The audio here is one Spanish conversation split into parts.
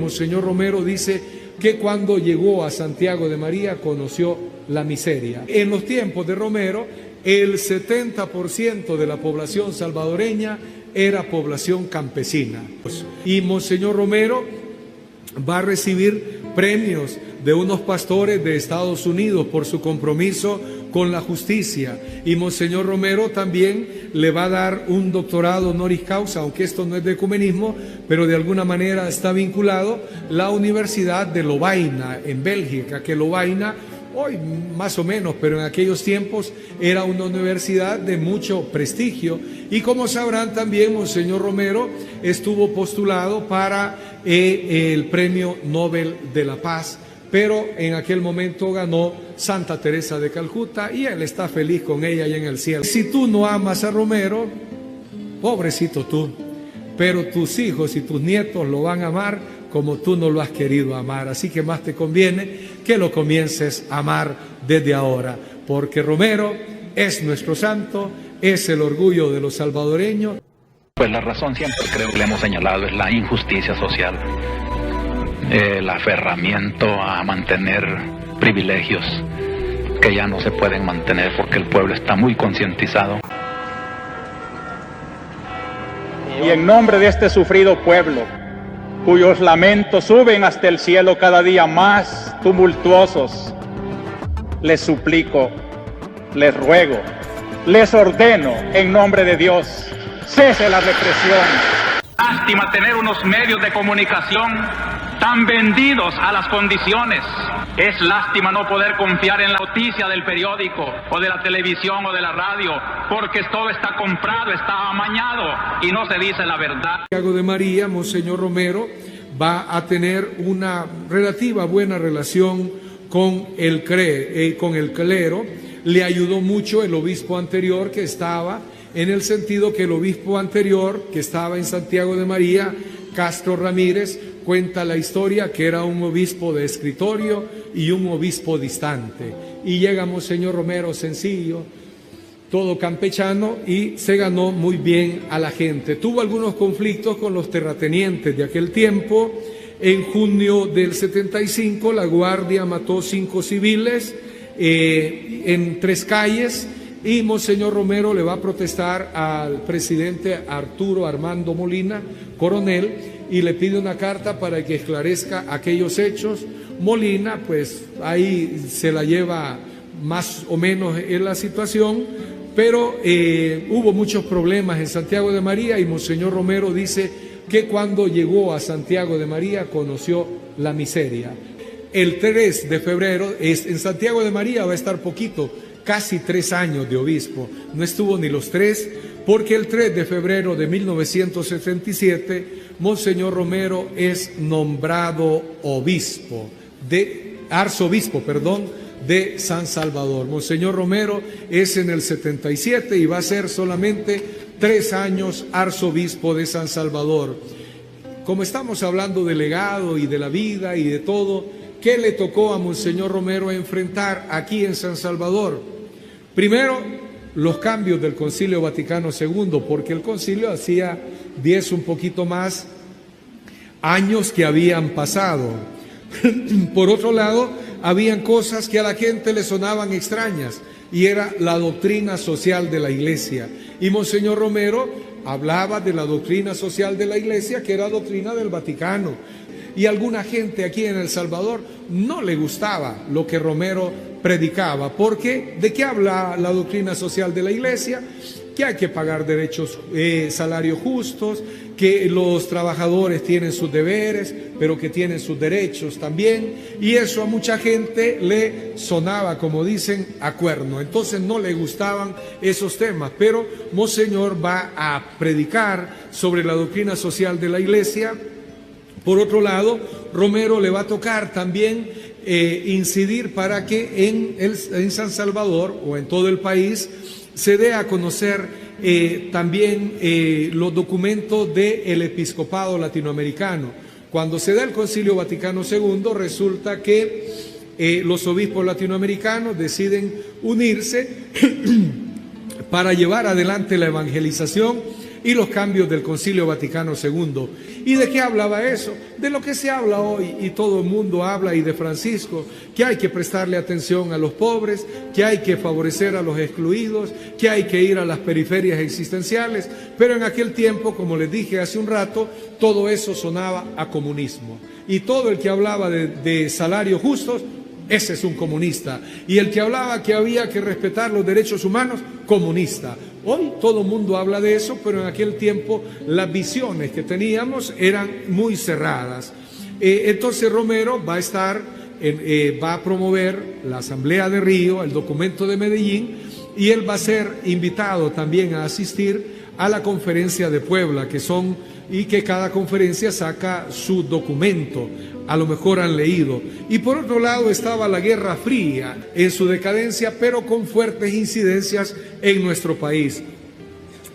Monseñor Romero dice que cuando llegó a Santiago de María conoció la miseria. En los tiempos de Romero, el 70% de la población salvadoreña era población campesina. Y Monseñor Romero va a recibir premios de unos pastores de Estados Unidos por su compromiso con la justicia. Y Monseñor Romero también le va a dar un doctorado honoris causa, aunque esto no es de ecumenismo, pero de alguna manera está vinculado, la Universidad de Lovaina en Bélgica, que Lovaina hoy más o menos, pero en aquellos tiempos era una universidad de mucho prestigio. Y como sabrán también, Monseñor Romero estuvo postulado para el Premio Nobel de la Paz, pero en aquel momento ganó Santa Teresa de Calcuta y él está feliz con ella allá en el cielo. Si tú no amas a Romero, pobrecito tú, pero tus hijos y tus nietos lo van a amar como tú no lo has querido amar. Así que más te conviene que lo comiences a amar desde ahora, porque Romero es nuestro santo, es el orgullo de los salvadoreños. Pues la razón siempre creo que le hemos señalado es la injusticia social. El aferramiento a mantener privilegios que ya no se pueden mantener porque el pueblo está muy concientizado. Y en nombre de este sufrido pueblo, cuyos lamentos suben hasta el cielo cada día más tumultuosos, les suplico, les ruego, les ordeno en nombre de Dios, cese la represión. Lástima tener unos medios de comunicación tan vendidos a las condiciones. Es lástima no poder confiar en la noticia del periódico o de la televisión o de la radio, porque todo está comprado, está amañado y no se dice la verdad. Santiago de María, Monseñor Romero, va a tener una relativa buena relación con el clero. Le ayudó mucho el obispo anterior que estaba, en el sentido que el obispo anterior que estaba en Santiago de María, Castro Ramírez, cuenta la historia que era un obispo de escritorio y un obispo distante. Y llega Monseñor Romero sencillo, todo campechano, y se ganó muy bien a la gente. Tuvo algunos conflictos con los terratenientes de aquel tiempo. En junio del 75 la Guardia mató 5 civiles en 3 calles, y Monseñor Romero le va a protestar al presidente Arturo Armando Molina, coronel, y le pide una carta para que esclarezca aquellos hechos. Molina, pues ahí se la lleva más o menos en la situación, pero hubo muchos problemas en Santiago de María, y Monseñor Romero dice que cuando llegó a Santiago de María conoció la miseria. El 3 de febrero, en Santiago de María va a estar poquito, casi 3 años de obispo, no estuvo ni los 3, porque el 3 de febrero de 1977, Monseñor Romero es nombrado arzobispo de San Salvador. Monseñor Romero es en el 77 y va a ser solamente 3 años arzobispo de San Salvador. Como estamos hablando de legado y de la vida y de todo, ¿qué le tocó a Monseñor Romero enfrentar aquí en San Salvador? Primero, los cambios del Concilio Vaticano II, porque el concilio hacía 10 un poquito más años que habían pasado. Por otro lado, habían cosas que a la gente le sonaban extrañas, y era la doctrina social de la Iglesia. Y Monseñor Romero hablaba de la doctrina social de la Iglesia, que era doctrina del Vaticano. Y alguna gente aquí en El Salvador no le gustaba lo que Romero predicaba, porque ¿de qué habla la doctrina social de la Iglesia? Que hay que pagar derechos, salarios justos, que los trabajadores tienen sus deberes, pero que tienen sus derechos también, y eso a mucha gente le sonaba, como dicen, a cuerno. Entonces no le gustaban esos temas, pero Monseñor va a predicar sobre la doctrina social de la Iglesia. Por otro lado, Romero le va a tocar también incidir para que en San Salvador o en todo el país se dé a conocer también los documentos del episcopado latinoamericano. Cuando se da el Concilio Vaticano II, resulta que los obispos latinoamericanos deciden unirse para llevar adelante la evangelización y los cambios del Concilio Vaticano II. ¿Y de qué hablaba eso? De lo que se habla hoy, y todo el mundo habla, y de Francisco, que hay que prestarle atención a los pobres, que hay que favorecer a los excluidos, que hay que ir a las periferias existenciales, pero en aquel tiempo, como les dije hace un rato, todo eso sonaba a comunismo. Y todo el que hablaba de salarios justos, ese es un comunista. Y el que hablaba que había que respetar los derechos humanos, comunista. Hoy todo el mundo habla de eso, pero en aquel tiempo las visiones que teníamos eran muy cerradas. Entonces Romero va a promover la Asamblea de Río, el documento de Medellín, y él va a ser invitado también a asistir a la conferencia de Puebla, y que cada conferencia saca su documento, a lo mejor han leído. Y por otro lado estaba la Guerra Fría en su decadencia, pero con fuertes incidencias en nuestro país.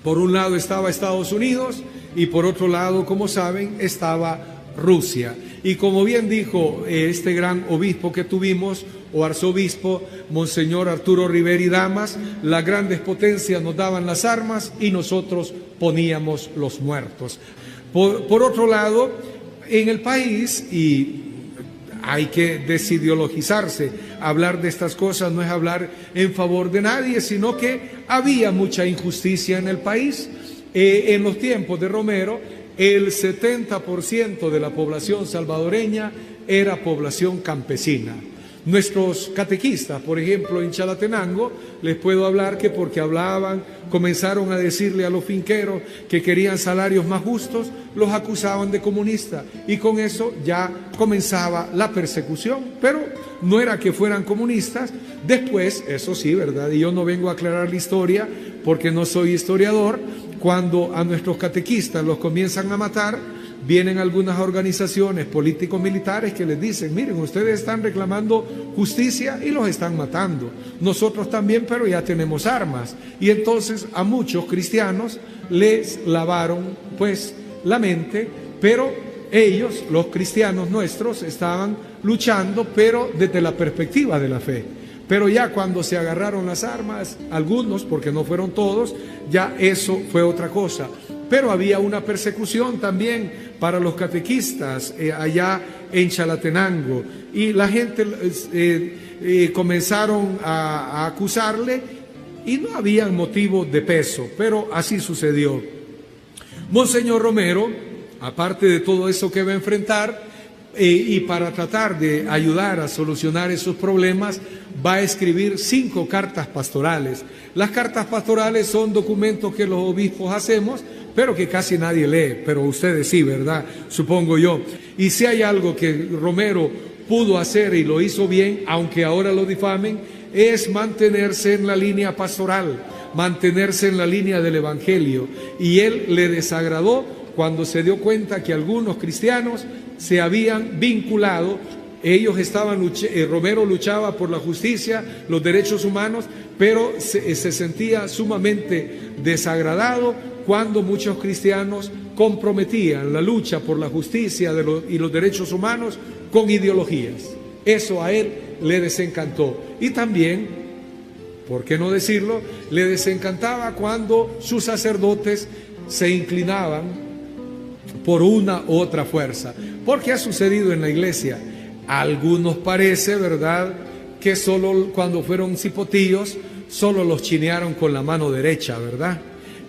Por un lado estaba Estados Unidos y por otro lado, como saben, estaba Rusia. Y como bien dijo este gran obispo que tuvimos, o arzobispo, Monseñor Arturo Rivera y Damas, las grandes potencias nos daban las armas y nosotros poníamos los muertos. Por otro lado, en el país, y hay que desideologizarse, hablar de estas cosas no es hablar en favor de nadie, sino que había mucha injusticia en el país. En los tiempos de Romero, el 70% de la población salvadoreña era población campesina. Nuestros catequistas, por ejemplo, en Chalatenango, les puedo hablar que porque comenzaron a decirle a los finqueros que querían salarios más justos, los acusaban de comunistas, y con eso ya comenzaba la persecución, pero no era que fueran comunistas. Después, eso sí, ¿verdad? Y yo no vengo a aclarar la historia porque no soy historiador. Cuando a nuestros catequistas los comienzan a matar, vienen algunas organizaciones políticos militares que les dicen: miren, ustedes están reclamando justicia y los están matando. Nosotros también, pero ya tenemos armas. Y entonces a muchos cristianos les lavaron pues la mente, pero ellos, los cristianos nuestros, estaban luchando, pero desde la perspectiva de la fe. Pero ya cuando se agarraron las armas, algunos, porque no fueron todos, ya eso fue otra cosa. Pero había una persecución también para los catequistas allá en Chalatenango, y la gente comenzaron a acusarle y no había motivo de peso, pero así sucedió. Monseñor Romero, aparte de todo eso que va a enfrentar, y para tratar de ayudar a solucionar esos problemas, va a escribir 5 cartas pastorales. Las cartas pastorales son documentos que los obispos hacemos, pero que casi nadie lee, pero ustedes sí, ¿verdad? Supongo yo. Y si hay algo que Romero pudo hacer y lo hizo bien, aunque ahora lo difamen, es mantenerse en la línea pastoral, mantenerse en la línea del Evangelio. Y él le desagradó cuando se dio cuenta que algunos cristianos se habían vinculado. Ellos Romero luchaba por la justicia, los derechos humanos, pero se sentía sumamente desagradado cuando muchos cristianos comprometían la lucha por la justicia y los derechos humanos con ideologías. Eso a él le desencantó. Y también, ¿por qué no decirlo?, le desencantaba cuando sus sacerdotes se inclinaban por una u otra fuerza. Porque ha sucedido en la iglesia. A algunos parece, ¿verdad?, que solo cuando fueron cipotillos, solo los chinearon con la mano derecha, ¿verdad?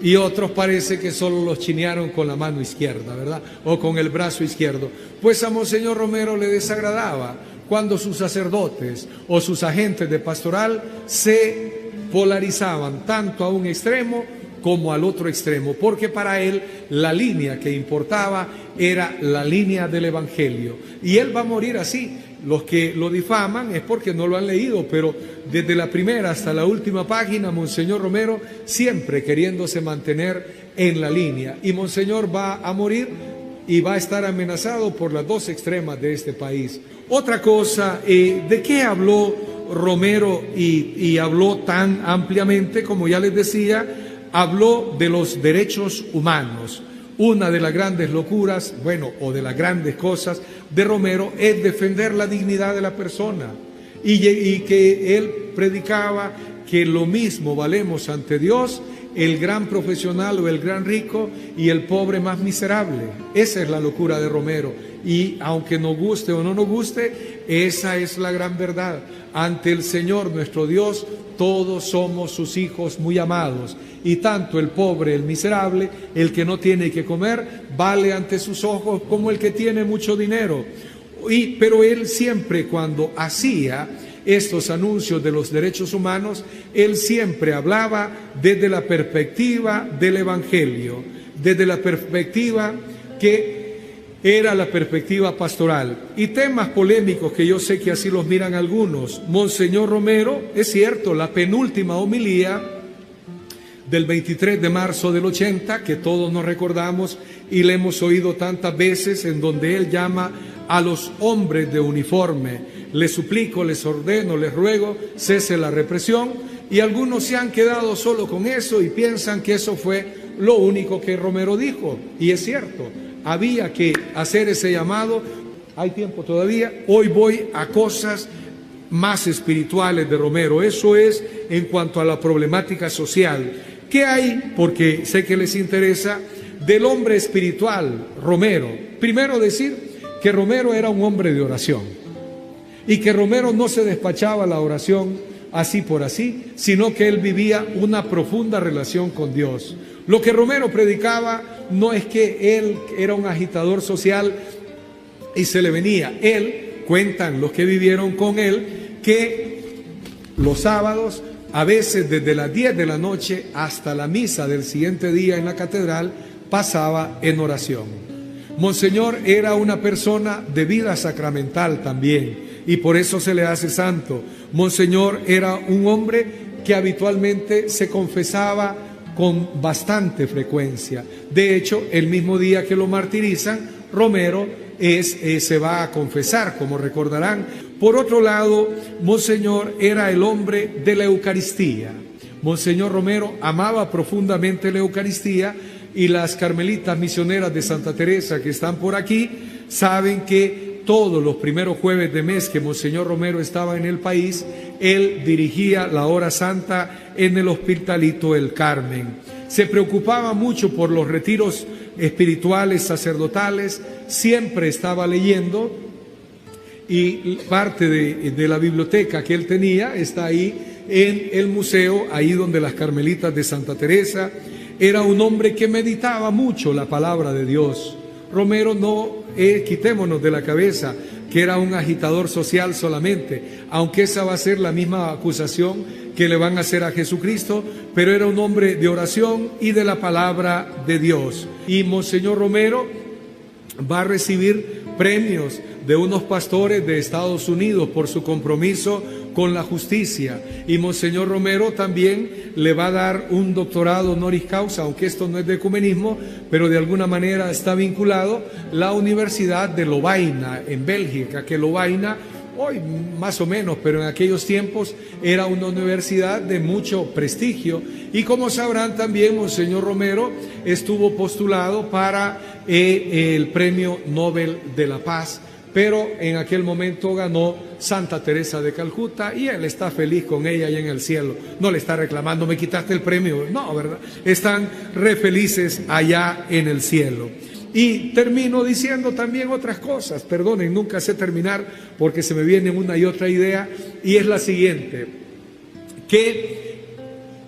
Y otros parece que solo los chinearon con la mano izquierda, ¿verdad? O con el brazo izquierdo. Pues a Monseñor Romero le desagradaba cuando sus sacerdotes o sus agentes de pastoral se polarizaban tanto a un extremo como al otro extremo, porque para él la línea que importaba era la línea del Evangelio. Y él va a morir así. Los que lo difaman es porque no lo han leído, pero desde la primera hasta la última página, Monseñor Romero siempre queriéndose mantener en la línea. Y Monseñor va a morir y va a estar amenazado por las dos extremas de este país. Otra cosa, ¿de qué habló Romero y habló tan ampliamente? Como ya les decía, habló de los derechos humanos. Una de las grandes locuras, o de las grandes cosas de Romero es defender la dignidad de la persona, y que él predicaba que lo mismo valemos ante Dios el gran profesional o el gran rico y el pobre más miserable. Esa es la locura de Romero. Y aunque nos guste o no nos guste, esa es la gran verdad. Ante el Señor nuestro Dios, todos somos sus hijos muy amados. Y tanto el pobre, el miserable, el que no tiene que comer, vale ante sus ojos como el que tiene mucho dinero. Pero él siempre, cuando hacía estos anuncios de los derechos humanos, él siempre hablaba desde la perspectiva del Evangelio, desde la perspectiva que era la perspectiva pastoral. Y temas polémicos que yo sé que así los miran algunos. Monseñor Romero, es cierto, la penúltima homilía del 23 de marzo del 80, que todos nos recordamos y le hemos oído tantas veces, en donde él llama a los hombres de uniforme: les suplico, les ordeno, les ruego, cese la represión. Y algunos se han quedado solo con eso y piensan que eso fue lo único que Romero dijo. Y es cierto, había que hacer ese llamado. Hay tiempo todavía. Hoy voy a cosas más espirituales de Romero. Eso es en cuanto a la problemática social. ¿Qué hay? Porque sé que les interesa, del hombre espiritual Romero. Primero decir que Romero era un hombre de oración y que Romero no se despachaba la oración así por así, sino que él vivía una profunda relación con Dios. Lo que Romero predicaba no es que él era un agitador social y se le venía. Él, cuentan los que vivieron con él, que los sábados, a veces desde las 10 de la noche hasta la misa del siguiente día en la catedral, pasaba en oración. Monseñor era una persona de vida sacramental también, y por eso se le hace santo. Monseñor era un hombre que habitualmente se confesaba con bastante frecuencia. De hecho, el mismo día que lo martirizan, Romero se va a confesar, como recordarán. Por otro lado, Monseñor era el hombre de la Eucaristía. Monseñor Romero amaba profundamente la Eucaristía, y las carmelitas misioneras de Santa Teresa que están por aquí saben que todos los primeros jueves de mes que Monseñor Romero estaba en el país, él dirigía la hora santa en el Hospitalito El Carmen. Se preocupaba mucho por los retiros espirituales, sacerdotales, siempre estaba leyendo, y parte de la biblioteca que él tenía está ahí en el museo, ahí donde las carmelitas de Santa Teresa. Era un hombre que meditaba mucho la palabra de Dios. Romero no, quitémonos de la cabeza que era un agitador social solamente, aunque esa va a ser la misma acusación que le van a hacer a Jesucristo, pero era un hombre de oración y de la palabra de Dios. Y Monseñor Romero va a recibir premios de unos pastores de Estados Unidos por su compromiso con la justicia, y Monseñor Romero también le va a dar un doctorado honoris causa, aunque esto no es de ecumenismo, pero de alguna manera está vinculado, la Universidad de Lovaina en Bélgica, que Lovaina hoy más o menos, pero en aquellos tiempos era una universidad de mucho prestigio. Y como sabrán también, Monseñor Romero estuvo postulado para el Premio Nobel de la Paz, pero en aquel momento ganó Santa Teresa de Calcuta, y él está feliz con ella allá en el cielo. No le está reclamando, me quitaste el premio. No, ¿verdad? Están re felices allá en el cielo. Y termino diciendo también otras cosas. Perdonen, nunca sé terminar porque se me viene una y otra idea, y es la siguiente: que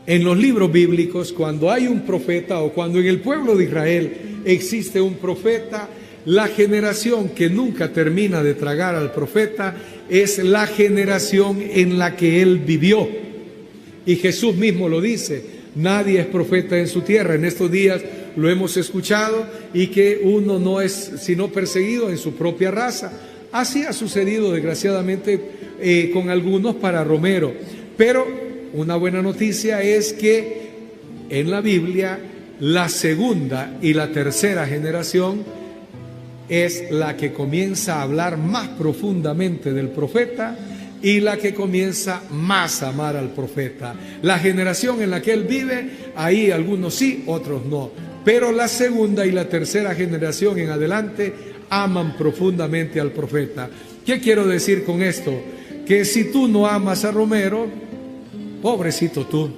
en los libros bíblicos, cuando hay un profeta, o cuando en el pueblo de Israel existe un profeta, la generación que nunca termina de tragar al profeta es la generación en la que él vivió. Y Jesús mismo lo dice: nadie es profeta en su tierra. En estos días lo hemos escuchado, y que uno no es sino perseguido en su propia raza. Así ha sucedido desgraciadamente con algunos para Romero. Pero una buena noticia es que en la Biblia la segunda y la tercera generación es la que comienza a hablar más profundamente del profeta y la que comienza más a amar al profeta. La generación en la que él vive, ahí algunos sí, otros no. Pero la segunda y la tercera generación en adelante aman profundamente al profeta. ¿Qué quiero decir con esto? Que si tú no amas a Romero, pobrecito tú.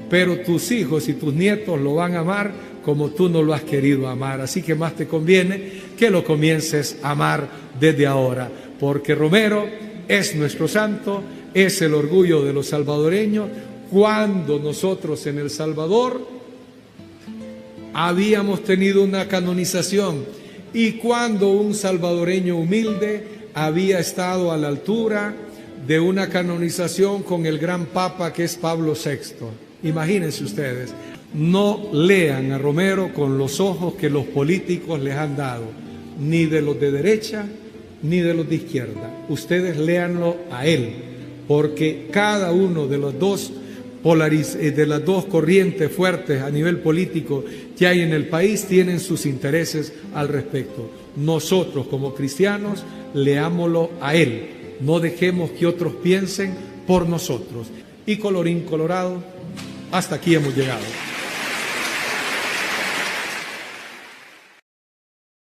pero tus hijos y tus nietos lo van a amar como tú no lo has querido amar. Así que más te conviene que lo comiences a amar desde ahora, porque Romero es nuestro santo, es el orgullo de los salvadoreños. Cuando nosotros en El Salvador habíamos tenido una canonización y cuando un salvadoreño humilde había estado a la altura de una canonización con el gran papa que es Pablo VI. Imagínense ustedes, no lean a Romero con los ojos que los políticos les han dado, ni de los de derecha ni de los de izquierda. Ustedes léanlo a él, porque cada uno de los dos de las dos corrientes fuertes a nivel político que hay en el país tienen sus intereses al respecto. Nosotros como cristianos leámoslo a él, no dejemos que otros piensen por nosotros. Y colorín colorado, hasta aquí hemos llegado.